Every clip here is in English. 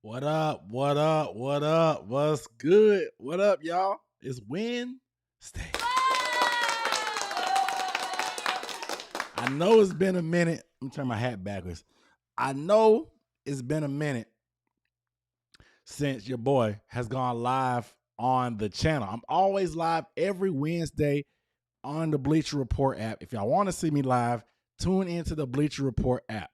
What up? What up? What up? What's good? What up, y'all? It's Wednesday. I know it's been a minute. Let me turn my hat backwards. I know it's been a minute since your boy has gone live on the channel. I'm always live every Wednesday on the Bleacher Report app. If y'all want to see me live, tune into the Bleacher Report app.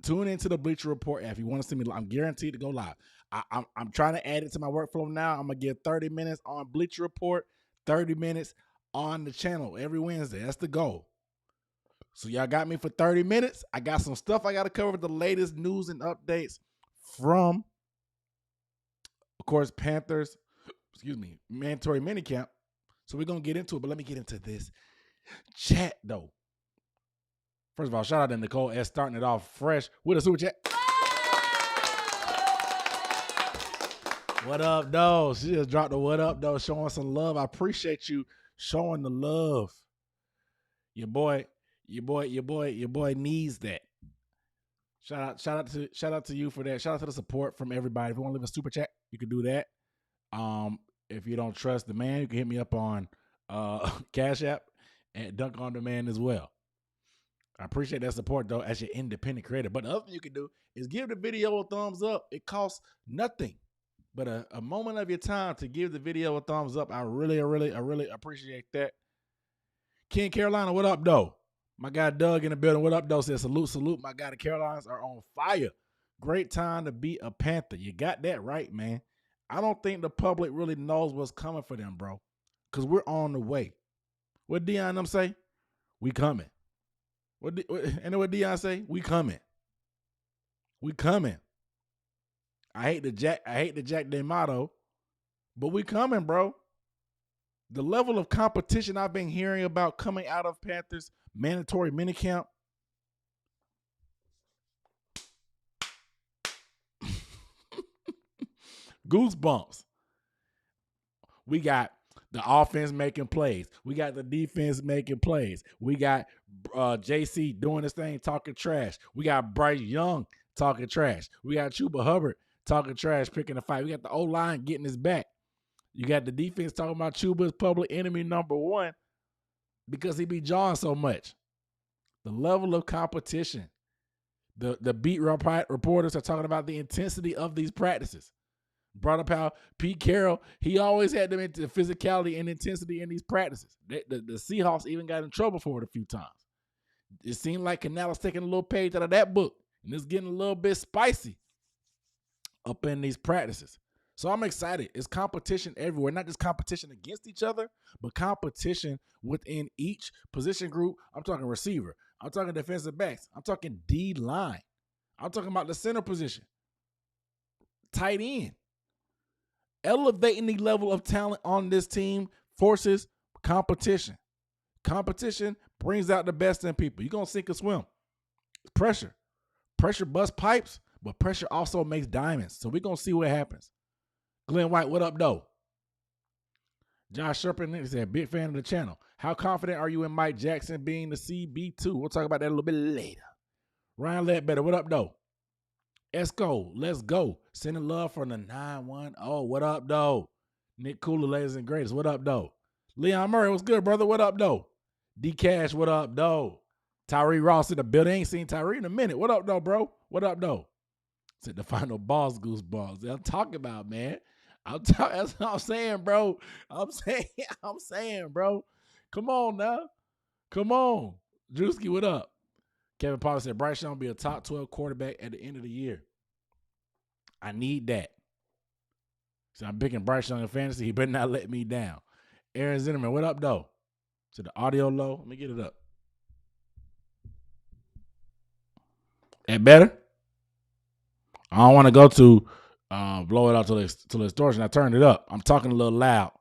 Tune into the Bleacher Report app. If you want to see me, I'm guaranteed to go live. I'm trying to add it to my workflow now. I'm gonna get 30 minutes on Bleacher Report, 30 minutes on the channel every Wednesday. That's the goal. So y'all got me for 30 minutes. I got some stuff I got to cover, the latest news and updates from, of course, Panthers. Mandatory minicamp. So we're gonna get into it, but let me get into this chat though. First of all, shout out to Nicole S. starting it off fresh with a super chat. What up, though? She just dropped the what up, though, showing some love. I appreciate you showing the love. Your boy needs that. Shout out to you for that. Shout out to the support from everybody. If you want to leave a super chat, you can do that. If you don't trust the man, you can hit me up on Cash App and Dunk on Demand as well. I appreciate that support, though, as your independent creator. But the other thing you can do is give the video a thumbs up. It costs nothing but a moment of your time to give the video a thumbs up. I really appreciate that. King Carolina, what up, though? My guy Doug in the building, what up, though? Says salute. My guy, the Carolinas are on fire. Great time to be a Panther. You got that right, man. I don't think the public really knows what's coming for them, bro, because we're on the way. What Deion and them say? We coming. What Deion say? We coming. We coming. I hate the Jack their motto, but we coming, bro. The level of competition I've been hearing about coming out of Panthers mandatory minicamp. Goosebumps. We got the offense making plays. We got the defense making plays. We got JC doing his thing, talking trash. We got Bryce Young talking trash. We got Chuba Hubbard talking trash, picking a fight. We got the O-line getting his back. You got the defense talking about Chuba's public enemy number one because he be jawing so much. The level of competition. The beat reporters are talking about the intensity of these practices. Brought up how Pete Carroll, he always had them into physicality and intensity in these practices. The Seahawks even got in trouble for it a few times. It seemed like Canales taking a little page out of that book, and it's getting a little bit spicy up in these practices. So I'm excited. It's competition everywhere, not just competition against each other, but competition within each position group. I'm talking receiver. I'm talking defensive backs. I'm talking D-line. I'm talking about the center position, tight end. Elevating the level of talent on this team forces competition. Competition brings out the best in people. You're going to sink or swim. Pressure. Pressure busts pipes, but pressure also makes diamonds. So we're going to see what happens. Glenn White, what up, though? Josh Sherpin said, big fan of the channel. How confident are you in Mike Jackson being the CB2? We'll talk about that a little bit later. Ryan Ledbetter, what up, though? Esco, let's go. Sending love from the 910. What up, though? Nick Cooler, ladies and greatest. What up, though? Leon Murray, what's good, brother? What up, though? D Cash, what up, though? Tyree Ross in the building. Ain't seen Tyree in a minute. What up, though, bro? What up, though? Said the final boss goosebumps. I'm talking about, man. That's what I'm saying, bro. I'm saying, bro. Come on now. Come on. Drewski, what up? Kevin Potter said, Bryce Young will be a top 12 quarterback at the end of the year. I need that. So I'm picking Bryce Young in fantasy. He better not let me down. Aaron Zinnerman, what up, though? So the audio low. Let me get it up. That better? I don't want to go to blow it out till it's distortion. I turned it up. I'm talking a little loud.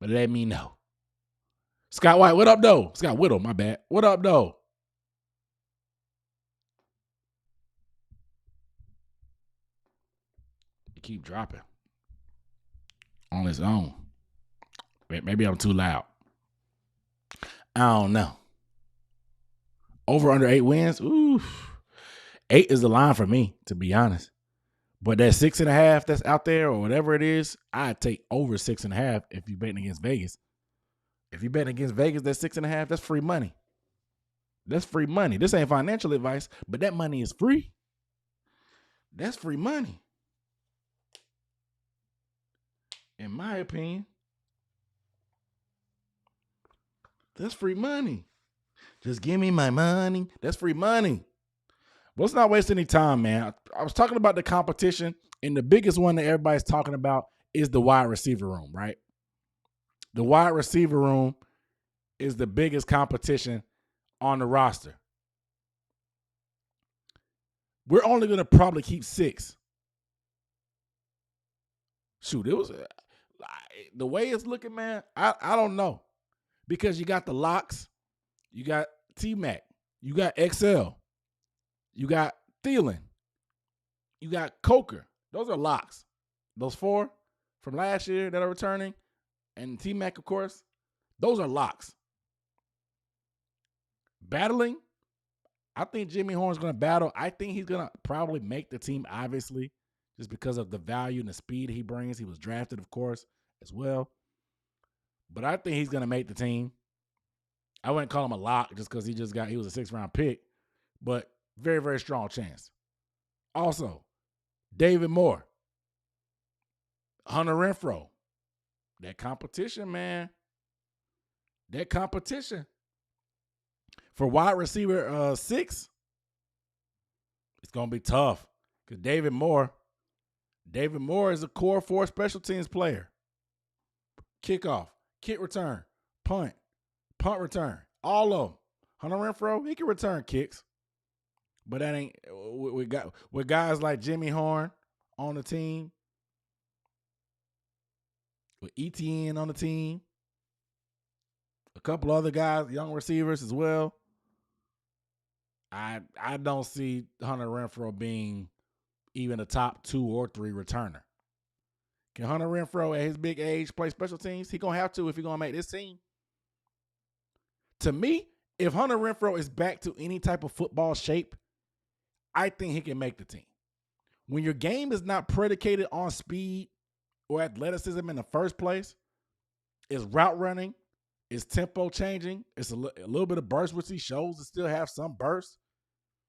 But let me know. Scott White, what up, though? Scott Whittle, my bad. What up, though? Keep dropping on its own. Maybe I'm too loud. I don't know. Over under 8 wins. Oof. 8 is the line for me, to be honest. But that 6.5 that's out there or whatever it is, I'd take over 6.5 if you're betting against Vegas. If you're betting against Vegas, that 6.5, that's free money. That's free money. This ain't financial advice, but that money is free. That's free money. In my opinion, that's free money. Just give me my money. That's free money. But let's not waste any time, man. I was talking about the competition, and the biggest one that everybody's talking about is the wide receiver room, right? The wide receiver room is the biggest competition on the roster. We're only going to probably keep 6. Shoot, it was the way it's looking, man. I don't know, because you got the locks, you got T-Mac, you got XL, you got Thielen, you got Coker. Those are locks. Those 4 from last year that are returning, and T-Mac, of course, those are locks. Battling, I think Jimmy Horn's going to battle. I think he's going to probably make the team, obviously, just because of the value and the speed he brings. He was drafted, of course, as well. But I think he's going to make the team. I wouldn't call him a lock just because he was a 6th-round pick, but very, very strong chance. Also, David Moore, Hunter Renfrow. That competition, man. That competition. For wide receiver 6, it's going to be tough because David Moore is a core 4 special teams player. Kickoff, kick return, punt return, all of them. Hunter Renfrow, he can return kicks, but that ain't with guys like Jimmy Horn on the team, with ETN on the team, a couple other guys, young receivers as well. I don't see Hunter Renfrow being even a top 2 or 3 returner. Can Hunter Renfrow at his big age play special teams? He going to have to if he's going to make this team. To me, if Hunter Renfrow is back to any type of football shape, I think he can make the team. When your game is not predicated on speed or athleticism in the first place, it's route running, it's tempo changing, it's a little bit of burst, which he shows to still have some burst.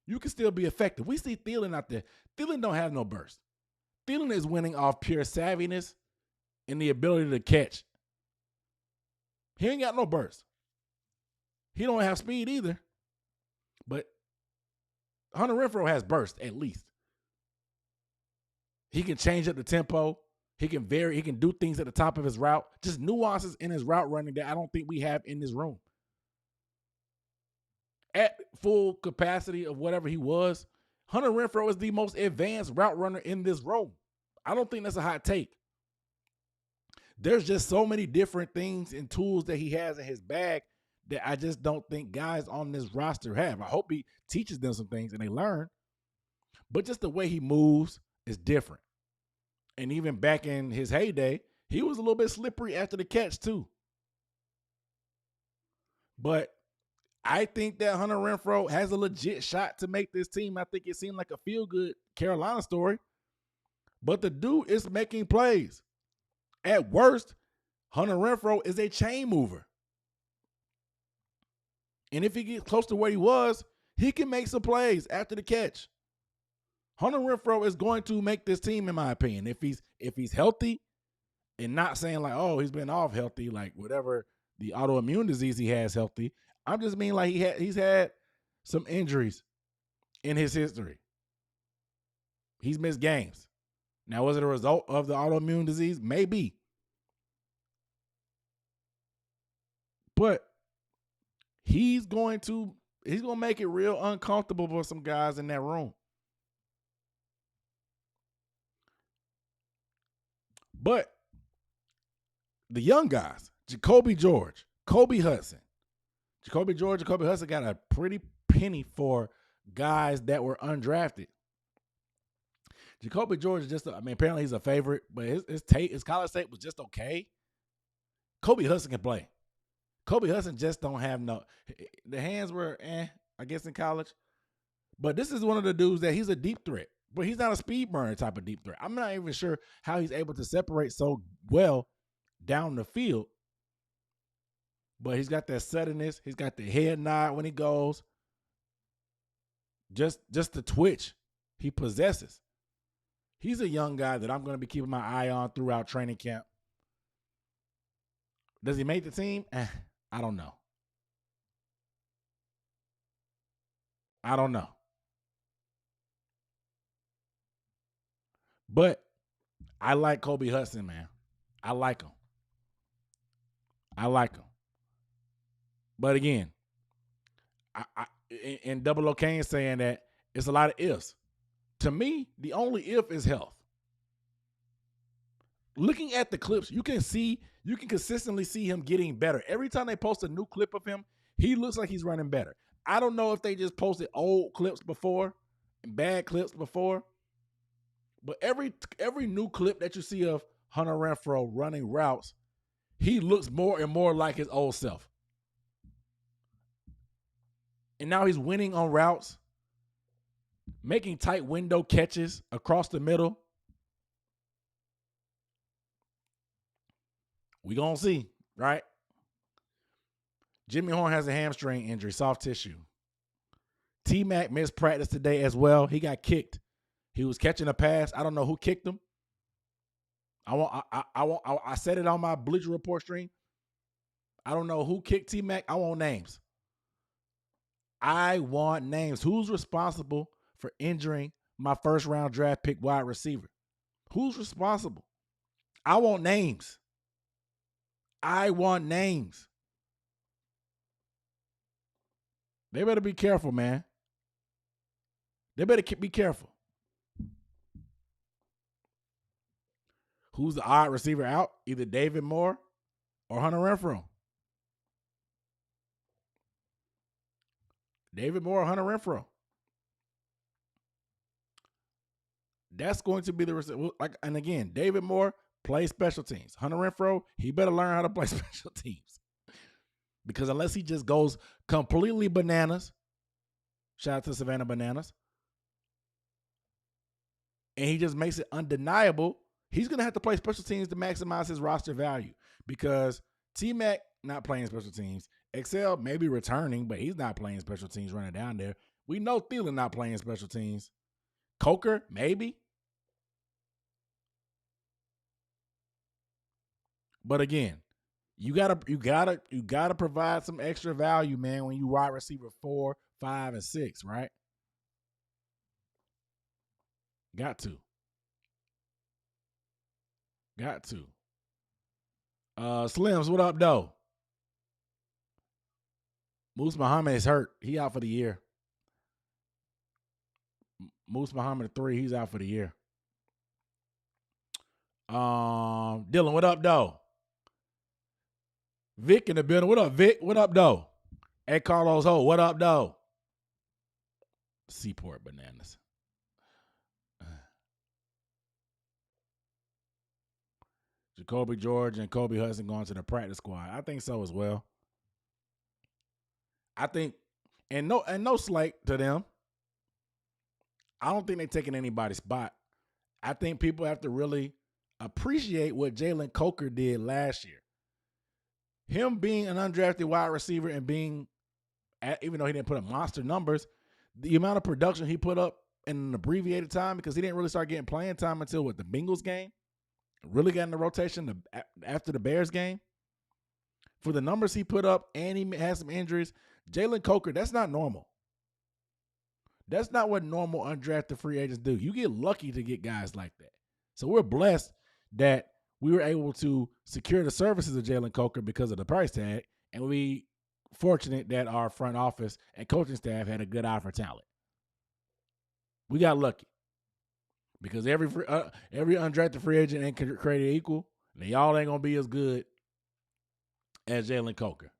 You can still be effective. We see Thielen out there. Thielen don't have no burst. Thielen is winning off pure savviness and the ability to catch. He ain't got no burst. He don't have speed either. But Hunter Renfrow has burst at least. He can change up the tempo. He can vary. He can do things at the top of his route. Just nuances in his route running that I don't think we have in this room. At full capacity of whatever he was, Hunter Renfrow is the most advanced route runner in this room. I don't think that's a hot take. There's just so many different things and tools that he has in his bag that I just don't think guys on this roster have. I hope he teaches them some things and they learn. But just the way he moves is different. And even back in his heyday, he was a little bit slippery after the catch too. But I think that Hunter Renfrow has a legit shot to make this team. I think it seemed like a feel-good Carolina story. But the dude is making plays. At worst, Hunter Renfrow is a chain mover. And if he gets close to where he was, he can make some plays after the catch. Hunter Renfrow is going to make this team, in my opinion. If he's healthy and not saying like, oh, he's been off healthy, like whatever the autoimmune disease he has healthy. I'm just mean like he's had some injuries in his history. He's missed games. Now, was it a result of the autoimmune disease? Maybe. But he's going to make it real uncomfortable for some guys in that room. But the young guys, Jacoby George, Kobe Hudson. Jacoby George, Jacoby Hudson got a pretty penny for guys that were undrafted. Jacoby George is just, apparently he's a favorite, but his college tape was just okay. Kobe Hudson can play. Kobe Hudson just don't have the hands were I guess in college. But this is one of the dudes that he's a deep threat, but he's not a speed burner type of deep threat. I'm not even sure how he's able to separate so well down the field. But he's got that suddenness. He's got the head nod when he goes. Just the twitch he possesses. He's a young guy that I'm going to be keeping my eye on throughout training camp. Does he make the team? I don't know. I don't know. But I like Kobe Hudson, man. I like him. But again, and Double O Kane saying that it's a lot of ifs. To me, the only if is health. Looking at the clips, you can consistently see him getting better. Every time they post a new clip of him, he looks like he's running better. I don't know if they just posted old clips before and bad clips before, but every new clip that you see of Hunter Renfrow running routes, he looks more and more like his old self. And now he's winning on routes, making tight window catches across the middle. We gonna see, right? Jimmy Horn has a hamstring injury, soft tissue. T-Mac missed practice today as well. He got kicked. He was catching a pass. I don't know who kicked him. I said it on my Bleacher Report stream. I don't know who kicked T-Mac. I want names. Who's responsible for injuring my first round draft pick wide receiver? Who's responsible? I want names. They better be careful, man. They better be careful. Who's the odd receiver out? Either David Moore or Hunter Renfrow. David Moore or Hunter Renfrow. That's going to be the receiver. And again, David Moore plays special teams. Hunter Renfrow, he better learn how to play special teams. Because unless he just goes completely bananas, shout out to Savannah Bananas, and he just makes it undeniable, he's going to have to play special teams to maximize his roster value. Because T-Mac not playing special teams. Excel maybe returning, but he's not playing special teams running down there. We know Thielen not playing special teams. Coker, maybe. But again, you gotta provide some extra value, man, when you wide receiver 4, 5, and 6, right? Got to. Slims, what up, though? Moose Muhammad is hurt. He out for the year. Moose Muhammad 3, he's out for the year. Dylan, what up, though? Vic in the building. What up, Vic? What up, though? Hey, Carlos Ho, what up, though? Seaport Bananas. Jacoby George and Kobe Hudson going to the practice squad. I think so as well. I think, and no slight to them. I don't think they're taking anybody's spot. I think people have to really appreciate what Jalen Coker did last year. Him being an undrafted wide receiver and being, even though he didn't put up monster numbers, the amount of production he put up in an abbreviated time, because he didn't really start getting playing time until the Bengals game. Really got in the rotation after the Bears game. For the numbers he put up, and he had some injuries, Jalen Coker, that's not normal. That's not what normal undrafted free agents do. You get lucky to get guys like that. So we're blessed that we were able to secure the services of Jalen Coker because of the price tag, and we fortunate that our front office and coaching staff had a good eye for talent. We got lucky because every undrafted free agent ain't created equal. They all ain't gonna be as good as Jalen Coker.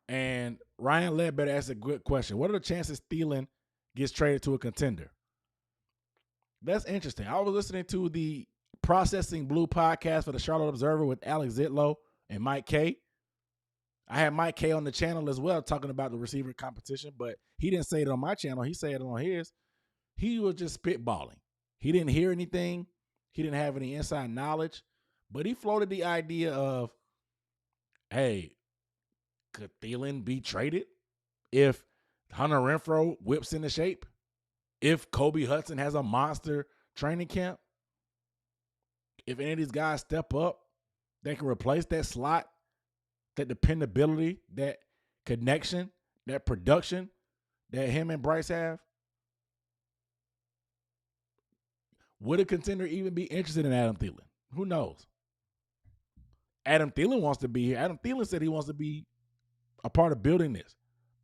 And Ryan Ledbetter asked a good question. What are the chances Thielen gets traded to a contender? That's interesting. I was listening to the Processing Blue podcast for the Charlotte Observer with Alex Zitlow and Mike K. I had Mike K on the channel as well talking about the receiver competition, but he didn't say it on my channel. He said it on his. He was just spitballing. He didn't hear anything. He didn't have any inside knowledge, but he floated the idea of, hey, could Thielen be traded if Hunter Renfrow whips into shape? If Kobe Hudson has a monster training camp? If any of these guys step up, they can replace that slot, that dependability, that connection, that production that him and Bryce have? Would a contender even be interested in Adam Thielen? Who knows? Adam Thielen wants to be here. Adam Thielen said he wants to be a part of building this,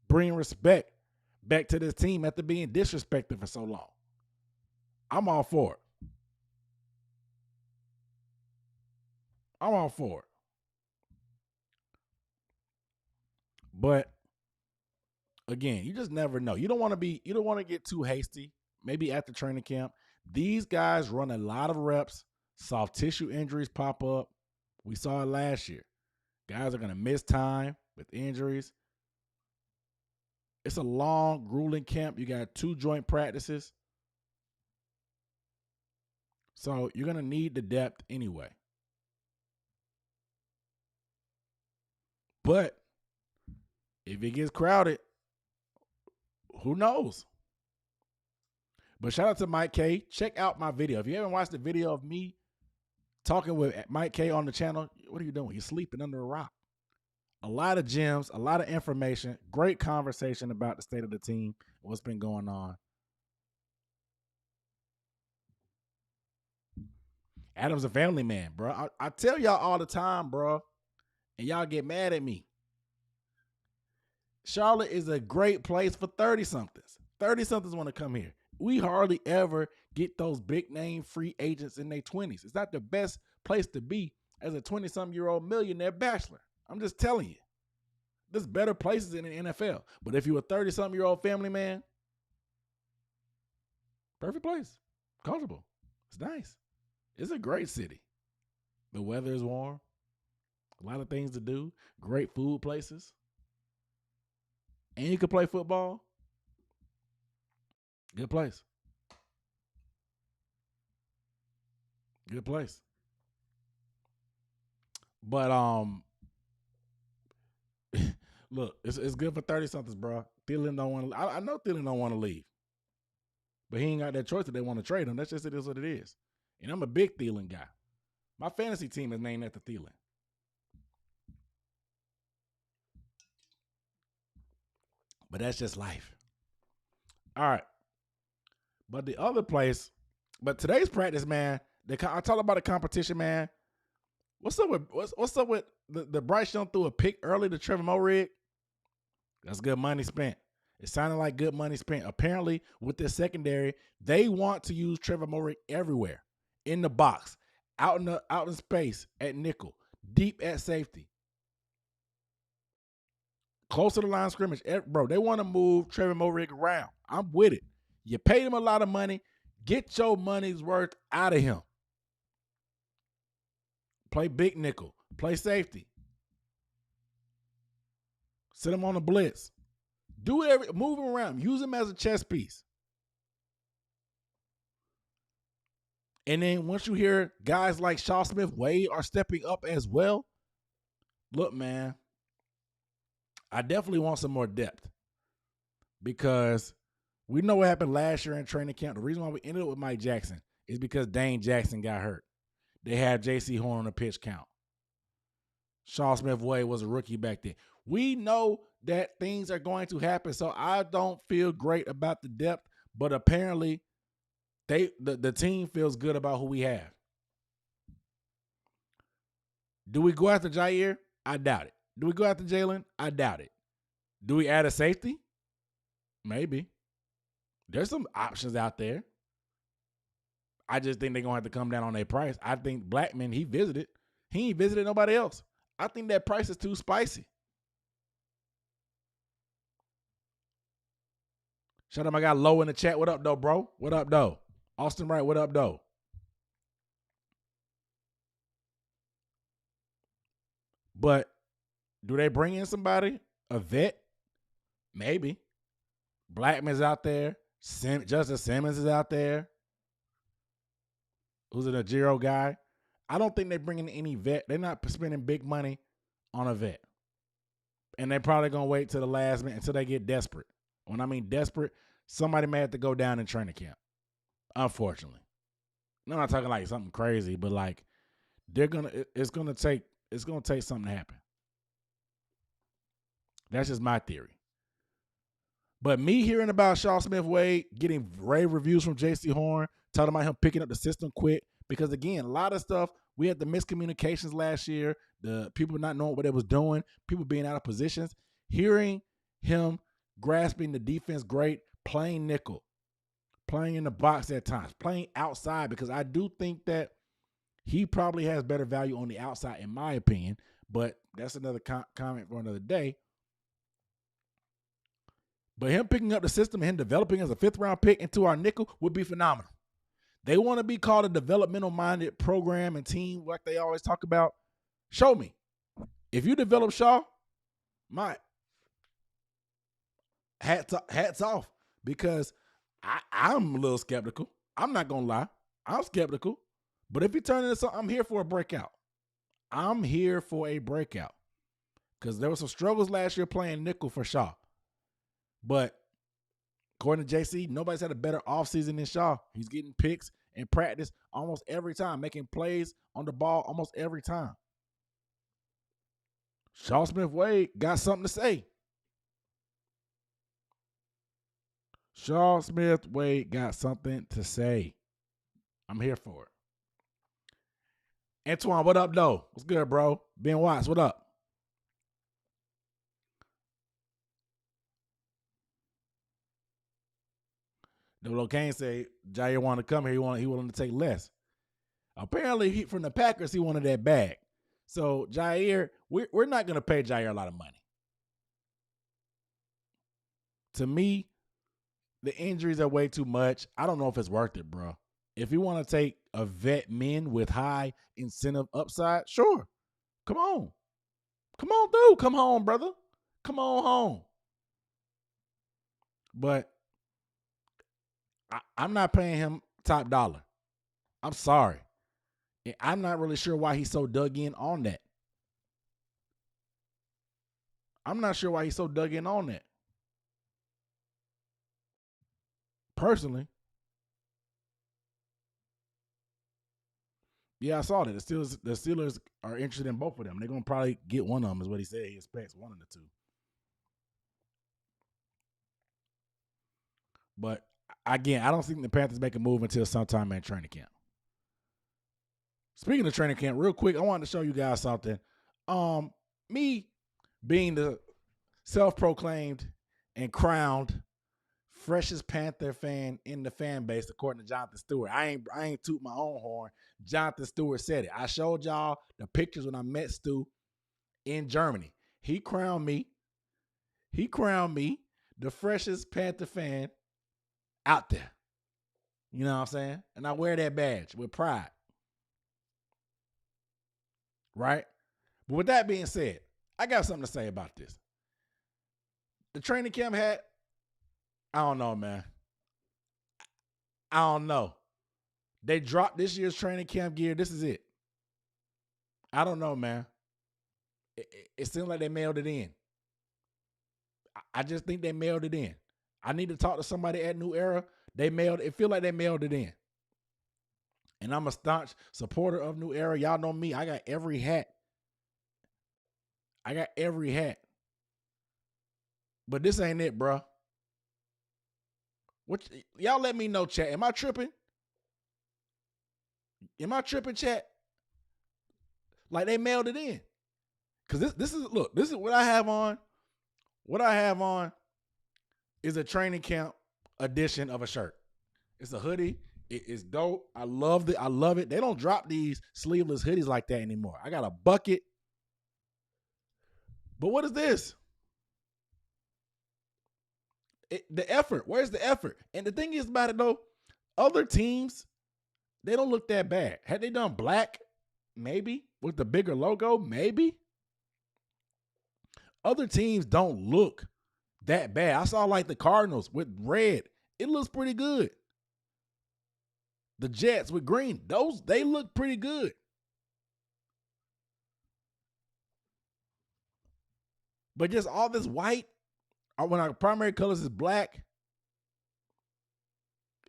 bringing respect back to this team after being disrespected for so long. I'm all for it. I'm all for it. But again, you just never know. You don't want to get too hasty. Maybe after training camp. These guys run a lot of reps. Soft tissue injuries pop up. We saw it last year. Guys are going to miss time with injuries. It's a long, grueling camp. You got 2 joint practices. So you're going to need the depth anyway. But if it gets crowded, who knows? But shout out to Mike K. Check out my video. If you haven't watched the video of me talking with Mike K on the channel, what are you doing? You're sleeping under a rock. A lot of gems, a lot of information, great conversation about the state of the team, what's been going on. Adam's a family man, bro. I tell y'all all the time, bro, and y'all get mad at me. Charlotte is a great place for 30-somethings. 30-somethings want to come here. We hardly ever get those big name free agents in their 20s. It's not the best place to be as a 20-some-year-old millionaire bachelor. I'm just telling you. There's better places in the NFL. But if you're a 30-something-year-old family man, perfect place. Comfortable. It's nice. It's a great city. The weather is warm. A lot of things to do. Great food places. And you can play football. Good place. Good place. But look, it's good for 30-somethings, bro. Thielen don't want to. I know Thielen don't want to leave, but he ain't got that choice that they want to trade him. That's just it is what it is. And I'm a big Thielen guy. My fantasy team is named after Thielen. But that's just life. All right. But the other place, but today's practice, man. I talk about the competition, man. What's up with the Bryce Young threw a pick early to Trevor Moehrig? That's good money spent. It sounded like good money spent. Apparently, with this secondary, they want to use Trevor Moehrig everywhere, in the box, out in space at nickel, deep at safety, close to the line of scrimmage. Bro, they want to move Trevor Moehrig around. I'm with it. You paid him a lot of money. Get your money's worth out of him. Play big nickel. Play safety. Sit him on a blitz. Move him around. Use him as a chess piece. And then once you hear guys like Shaw Smith-Wade are stepping up as well, look, man, I definitely want some more depth because we know what happened last year in training camp. The reason why we ended up with Mike Jackson is because Dane Jackson got hurt. They had J.C. Horn on the pitch count. Shaw Smith-Wade was a rookie back then. We know that things are going to happen, so I don't feel great about the depth, but apparently the team feels good about who we have. Do we go after Jair? I doubt it. Do we go after Jalen? I doubt it. Do we add a safety? Maybe. There's some options out there. I just think they're going to have to come down on their price. I think Blackman, he visited. He ain't visited nobody else. I think that price is too spicy. Shout out my guy Low in the chat. What up, though, bro? What up, though? Austin Wright, what up, though? But Do they bring in somebody? A vet? Maybe. Blackman's out there. Justice Simmons is out there. Who's a Najiro guy? I don't think they're bringing any vet. They're not spending big money on a vet. And they're probably going to wait till the last minute until they get desperate. When I mean desperate, somebody may have to go down in training camp. Unfortunately. I'm not talking like something crazy, but like it's gonna take something to happen. That's just my theory. But me hearing about Shaw Smith-Wade, getting rave reviews from J.C. Horn, talking about him picking up the system quick, because again, a lot of stuff, we had the miscommunications last year, the people not knowing what they was doing, people being out of positions, hearing him grasping the defense great, playing nickel, playing in the box at times, playing outside, because I do think that he probably has better value on the outside, in my opinion, but that's another comment for another day. But him picking up the system and him developing as a fifth-round pick into our nickel would be phenomenal. They want to be called a developmental-minded program and team like they always talk about. Show me. If you develop Shaw, my hats off, because I'm a little skeptical. I'm not going to lie. I'm skeptical. But if he turns into something, I'm here for a breakout. I'm here for a breakout. Because there were some struggles last year playing nickel for Shaw. But according to JC, nobody's had a better offseason than Shaw. He's getting picks in practice almost every time, making plays on the ball almost every time. Shaw Smith-Wade got something to say. Shaw Smith-Wade got something to say. I'm here for it. Antoine, what up, though? What's good, bro? Ben Watts, what up? Double Kane say Jair wanted to come here. He willing to take less. Apparently, from the Packers, he wanted that bag. So Jair, we're not going to pay Jair a lot of money. To me, the injuries are way too much. I don't know if it's worth it, bro. If you want to take a vet min with high incentive upside, sure. Come on. Come on, dude. Come home, brother. Come on home. But I'm not paying him top dollar. I'm sorry. I'm not really sure why he's so dug in on that. I'm not sure why he's so dug in on that. Personally. Yeah, I saw that. The Steelers are interested in both of them. They're going to probably get one of them, is what he said. He expects one of the two. But again, I don't think the Panthers make a move until sometime in training camp. Speaking of training camp, real quick, I wanted to show you guys something. Me being the self-proclaimed and crowned freshest Panther fan in the fan base, according to Jonathan Stewart. I ain't toot my own horn. Jonathan Stewart said it. I showed y'all the pictures when I met Stu in Germany. He crowned me the freshest Panther fan out there. You know what I'm saying? And I wear that badge with pride. Right? But with that being said, I got something to say about this. The training camp hat, I don't know, man. I don't know. They dropped this year's training camp gear. This is it. I don't know, man. It seemed like they mailed it in. I just think they mailed it in. I need to talk to somebody at New Era. It feel like they mailed it in. And I'm a staunch supporter of New Era. Y'all know me. I got every hat. But this ain't it, bro. Y'all let me know, chat. Am I tripping? Chat? Like they mailed it in. Because this is what I have on. What I have on is a training camp edition of a shirt. It's a hoodie. It is dope. I love it. They don't drop these sleeveless hoodies like that anymore. I got a bucket. But what is this? The effort. Where's the effort? And the thing is about it, though, other teams, they don't look that bad. Had they done black, maybe, with the bigger logo, maybe. Other teams don't look that bad. I saw like the Cardinals with red. It looks pretty good. The Jets with green, they look pretty good. But just all this white, when our primary colors is black,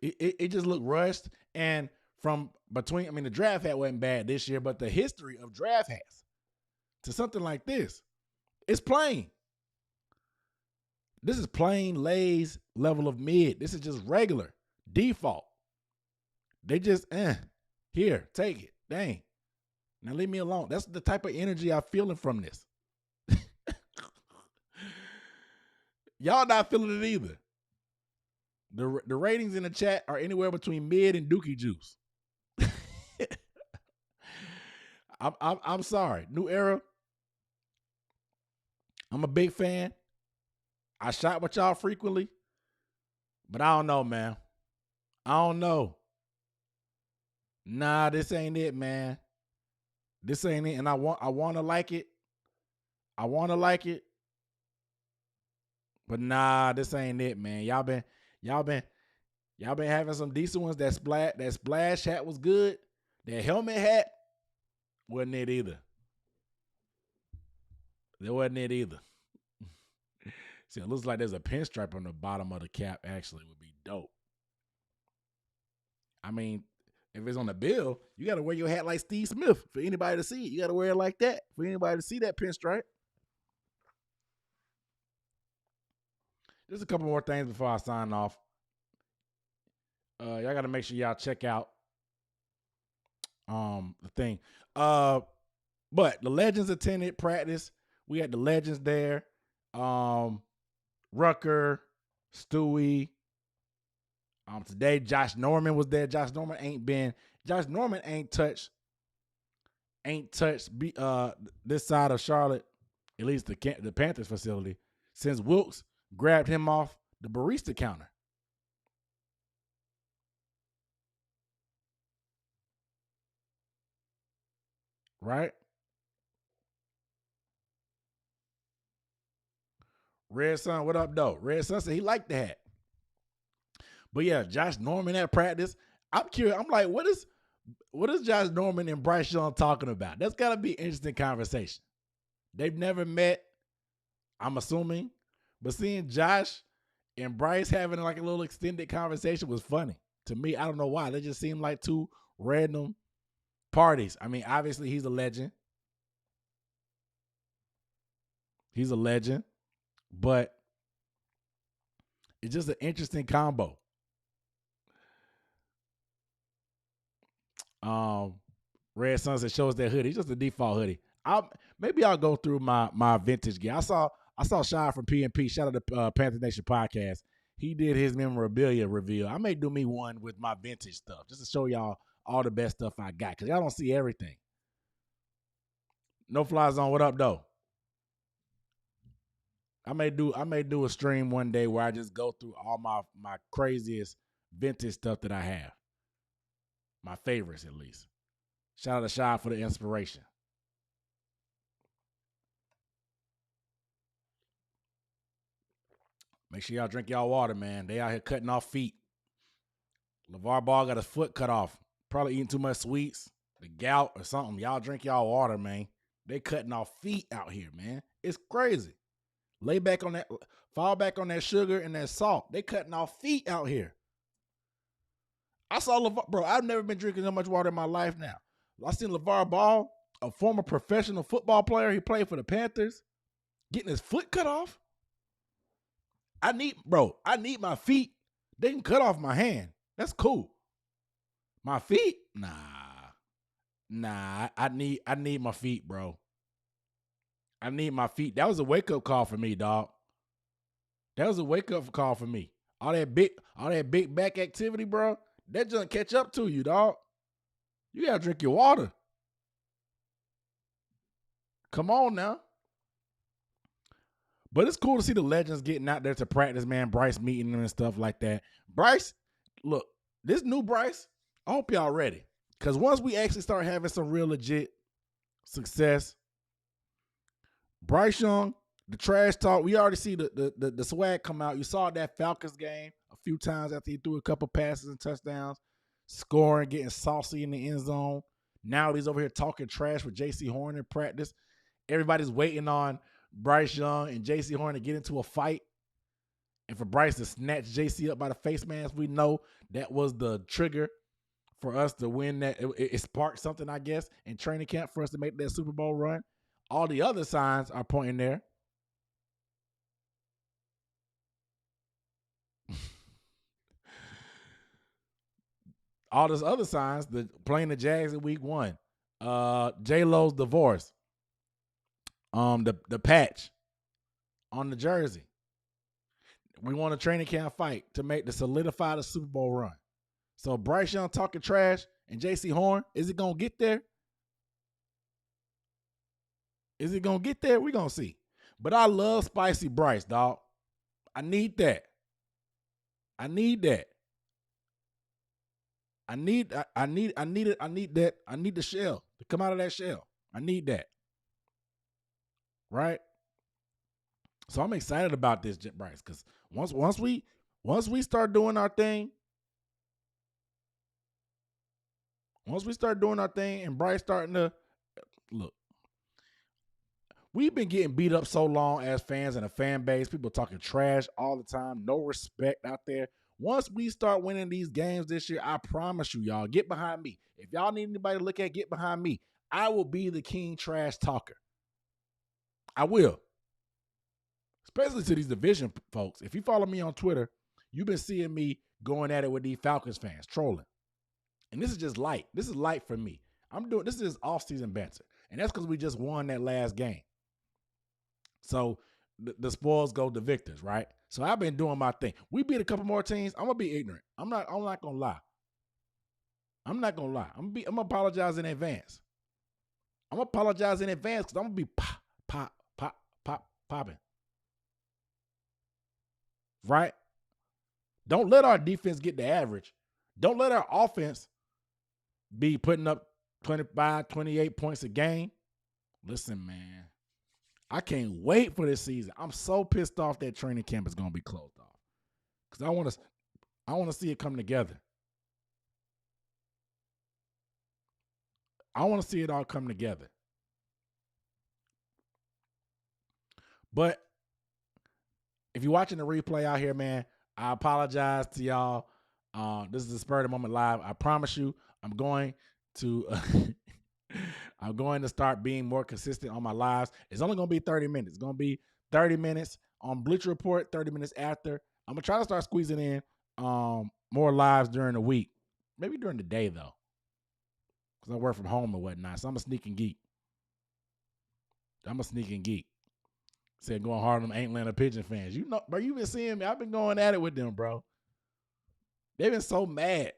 it just looked rushed. And from between, I mean, the draft hat wasn't bad this year, but the history of draft hats to something like this, it's plain. This is plain Lay's level of mid. This is just regular default. They just, here, take it. Dang. Now leave me alone. That's the type of energy I'm feeling from this. Y'all not feeling it either. The ratings in the chat are anywhere between mid and dookie juice. I'm sorry. New era. I'm a big fan. I shot with y'all frequently, but I don't know, man. I don't know. Nah, this ain't it, man. This ain't it, and I want to like it. I want to like it, but nah, this ain't it, man. Y'all been having some decent ones. That splash hat was good. That helmet hat wasn't it either. There wasn't it either. See, it looks like there's a pinstripe on the bottom of the cap. Actually, would be dope. I mean, if it's on the bill, you got to wear your hat like Steve Smith for anybody to see it. You got to wear it like that for anybody to see that pinstripe. Just a couple more things before I sign off. Y'all got to make sure y'all check out the thing. But the Legends attended practice. We had the Legends there. Rucker, Stewie. Today Josh Norman was there. Josh Norman ain't touched this side of Charlotte, at least the Panthers facility, since Wilkes grabbed him off the barista counter. Right? Red Sun, what up, though? Red Sun said he liked the hat. But yeah, Josh Norman at practice. I'm curious. I'm like, what is Josh Norman and Bryce Young talking about? That's got to be an interesting conversation. They've never met, I'm assuming. But seeing Josh and Bryce having like a little extended conversation was funny. To me, I don't know why. They just seemed like two random parties. I mean, obviously he's a legend. He's a legend. But it's just an interesting combo. Red Suns that shows that hoodie. It's just a default hoodie. Maybe I'll go through my vintage gear. I saw Shy from PNP. Shout out to Panther Nation podcast. He did his memorabilia reveal. I may do me one with my vintage stuff just to show y'all all the best stuff I got because y'all don't see everything. No Fly Zone. What up, though? I may do a stream one day where I just go through all my craziest vintage stuff that I have. My favorites, at least. Shout out to Shy for the inspiration. Make sure y'all drink y'all water, man. They out here cutting off feet. LeVar Ball got his foot cut off. Probably eating too much sweets, the gout or something. Y'all drink y'all water, man. They cutting off feet out here, man. It's crazy. Fall back on that sugar and that salt. They cutting off feet out here. I saw LeVar, bro. I've never been drinking so much water in my life now. I seen LeVar Ball, a former professional football player. He played for the Panthers, getting his foot cut off. I need my feet. They can cut off my hand. That's cool. My feet? Nah. I need my feet, bro. I need my feet. That was a wake-up call for me, dog. That was a wake-up call for me. All that big back activity, bro, that just catch up to you, dog. You gotta drink your water. Come on now. But it's cool to see the legends getting out there to practice, man. Bryce meeting them and stuff like that. Bryce, look, this new Bryce, I hope y'all ready. Because once we actually start having some real legit success, Bryce Young the trash talk. We already see the swag come out. You saw that Falcons game a few times after he threw a couple passes and touchdowns, scoring, getting saucy in the end zone. Now he's over here talking trash with J.C. Horn in practice. Everybody's waiting on Bryce Young and J.C. Horn to get into a fight. And for Bryce to snatch JC up by the face mask, we know that was the trigger for us to win that. It sparked something, I guess, in training camp for us to make that Super Bowl run. All the other signs are pointing there. All those other signs, playing the Jags in week 1, J-Lo's divorce, the patch on the jersey. We want a training camp fight to solidify the Super Bowl run. So Bryce Young talking trash and J.C. Horn, is it going to get there? Is it going to get there? We're going to see. But I love spicy Bryce, dog. I need that. I need that. I need that. I need the shell to come out of that shell. I need that. Right? So I'm excited about this, Bryce, because once we start doing our thing, and Bryce starting to look, we've been getting beat up so long as fans and a fan base. People talking trash all the time. No respect out there. Once we start winning these games this year, I promise you, y'all, get behind me. If y'all need anybody to look at, get behind me. I will be the king trash talker. I will. Especially to these division folks. If you follow me on Twitter, you've been seeing me going at it with these Falcons fans, trolling. And this is just light. This is light for me. This is offseason banter. And that's because we just won that last game. So the spoils go to victors, right? So I've been doing my thing. We beat a couple more teams. I'm gonna be ignorant. I'm not gonna lie. I'm not gonna lie. I'm gonna apologize in advance. I'm gonna apologize in advance because I'm gonna be popping. Right? Don't let our defense get the average. Don't let our offense be putting up 25, 28 points a game. Listen, man, I can't wait for this season. I'm so pissed off that training camp is going to be closed off because I want to see it come together. I want to see it all come together. But if you're watching the replay out here, man, I apologize to y'all. This is the Spur of the Moment Live. I promise you, I'm going to start being more consistent on my lives. It's only going to be 30 minutes. It's going to be 30 minutes on Bleacher Report, 30 minutes after. I'm going to try to start squeezing in more lives during the week. Maybe during the day, though, because I work from home and whatnot. So I'm a sneaking geek. Said going hard on them Atlanta Pigeon fans. You know, bro, you been seeing me. I've been going at it with them, bro. They've been so mad.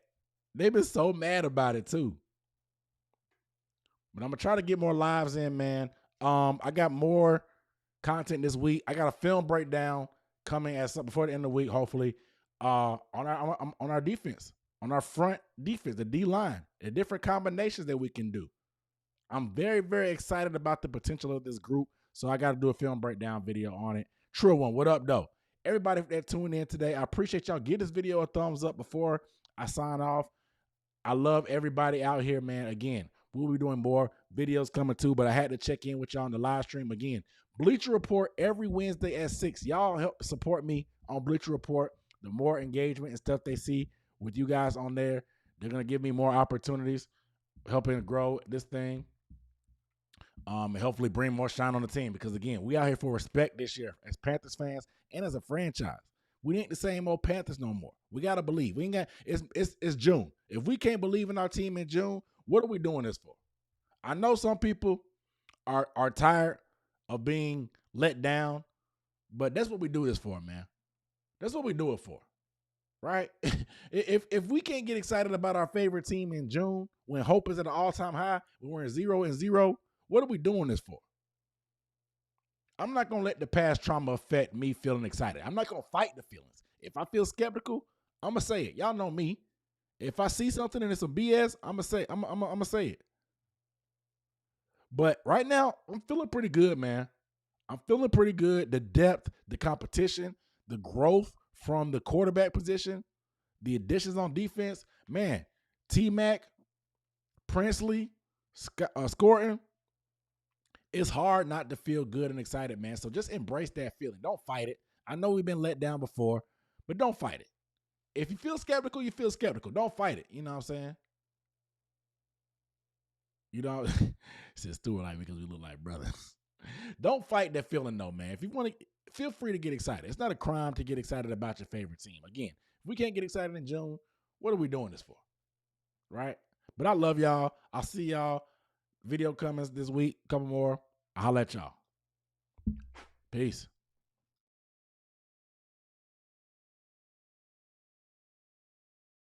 They've been so mad about it, too. But I'm going to try to get more lives in, man. I got more content this week. I got a film breakdown coming before the end of the week, hopefully, on our defense, on our front defense, the D-line, the different combinations that we can do. I'm very, very excited about the potential of this group, so I got to do a film breakdown video on it. True one, what up, though? Everybody that tuned in today, I appreciate y'all. Give this video a thumbs up before I sign off. I love everybody out here, man. Again, we'll be doing more videos coming too, but I had to check in with y'all on the live stream again. Bleacher Report every Wednesday at 6. Y'all help support me on Bleacher Report. The more engagement and stuff they see with you guys on there, they're going to give me more opportunities, helping grow this thing. And hopefully bring more shine on the team because, again, we out here for respect this year as Panthers fans and as a franchise. We ain't the same old Panthers no more. We got to believe. We ain't got it's June. If we can't believe in our team in June, what are we doing this for? I know some people are tired of being let down, but that's what we do this for, man. That's what we do it for, right? if we can't get excited about our favorite team in June when hope is at an all-time high, when we're in 0-0, what are we doing this for? I'm not going to let the past trauma affect me feeling excited. I'm not going to fight the feelings. If I feel skeptical, I'm going to say it. Y'all know me. If I see something and it's some BS, I'm going to say it. I'm going to say it. But right now, I'm feeling pretty good, man. I'm feeling pretty good. The depth, the competition, the growth from the quarterback position, the additions on defense, man, T-Mac, Princely, Scourton, it's hard not to feel good and excited, man. So just embrace that feeling. Don't fight it. I know we've been let down before, but don't fight it. If you feel skeptical, you feel skeptical. Don't fight it. You know what I'm saying? You know, says Stuart like because we look like brothers. Don't fight that feeling though, man. If you want to, feel free to get excited. It's not a crime to get excited about your favorite team. Again, if we can't get excited in June, what are we doing this for? Right? But I love y'all. I'll see y'all. Video coming this week. Couple more. I'll let y'all. Peace.